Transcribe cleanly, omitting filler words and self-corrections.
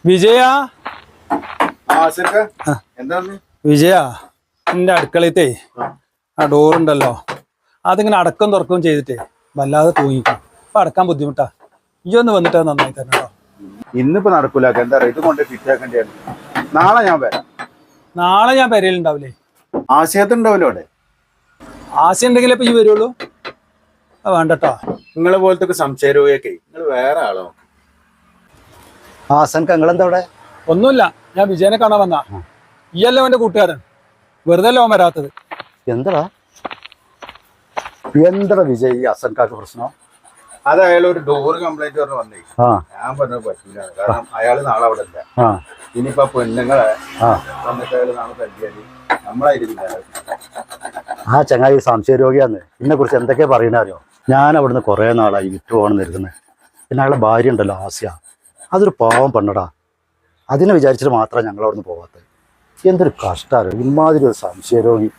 വിജയ വിജയ എന്റെ അടുക്കളത്തെ ആ ഡോറുണ്ടല്ലോ അതിങ്ങനെ അടക്കം തുറക്കുകയും ചെയ്തിട്ടേ വല്ലാതെ തൂങ്ങിക്കും അപ്പൊ അടക്കാൻ ബുദ്ധിമുട്ടാ ഈ ഒന്ന് വന്നിട്ട് നന്നായി തന്നെ കേട്ടോ. ഇന്നിപ്പോ നടക്കൂല, എന്താ ഇത് കൊണ്ട് ഫിറ്റ് ആക്കേണ്ടിയാണ്. നാളെ ഞാൻ വരാം. നാളെ ഞാൻ പെരയിലുണ്ടാവില്ലേ? ആശയത്തുണ്ടാവല്ലോ അവിടെ. ആശയം ഉണ്ടെങ്കിലേ ഇപ്പൊ ഈ വരുള്ളൂ. വേണ്ടട്ടോ, നിങ്ങളെ പോലത്തെ സംശയരോഗിയൊക്കെ നിങ്ങൾ വേറെ ആളോ? നിങ്ങളെന്താ അവിടെ? ഒന്നുമില്ല, ഞാൻ വിജയനെ കാണാൻ വന്നാ. ഈയല്ലോ അവന്റെ കൂട്ടുകാരൻ, വെറുതെ ലോൻ വരാത്തത്. എന്താ വിജയ് ഈ അസൻകാക്ക് പ്രശ്നം? അത് അയാൾ ഒരു ഡോർ കംപ്ലൈന്റ് പറഞ്ഞ് വന്നേ. ഞാൻ പറഞ്ഞത് പറ്റില്ല, കാരണം അയാള് നാളെ അവിടെ ഇല്ല. ഇനിയിപ്പോ പെണ്ണുങ്ങളെ വന്നിട്ട് അയാൾ നാളെ തല്ലിയാല് നമ്മളായിരിക്കില്ല. ആ ചങ്ങായി സംശയരോഗിയാന്ന്. ഇതിനെ കുറിച്ച് എന്തൊക്കെയാ പറയണ അറിയോ? ഞാൻ അവിടുന്ന് കുറെ നാളായി വിറ്റു പോകണം നിൽക്കുന്നത്. പിന്നെ അയാളുടെ ഭാര്യ ഉണ്ടല്ലോ ആസ്യ, അതൊരു പാവം പെണ്ണടാ. അതിനെ വിചാരിച്ചിട്ട് മാത്രമാണ് ഞങ്ങൾ അവിടുന്ന് പോകാത്തത്. എന്തൊരു കഷ്ടമാണ് ഇമാതിരി ഒരു സംശയരോഗി.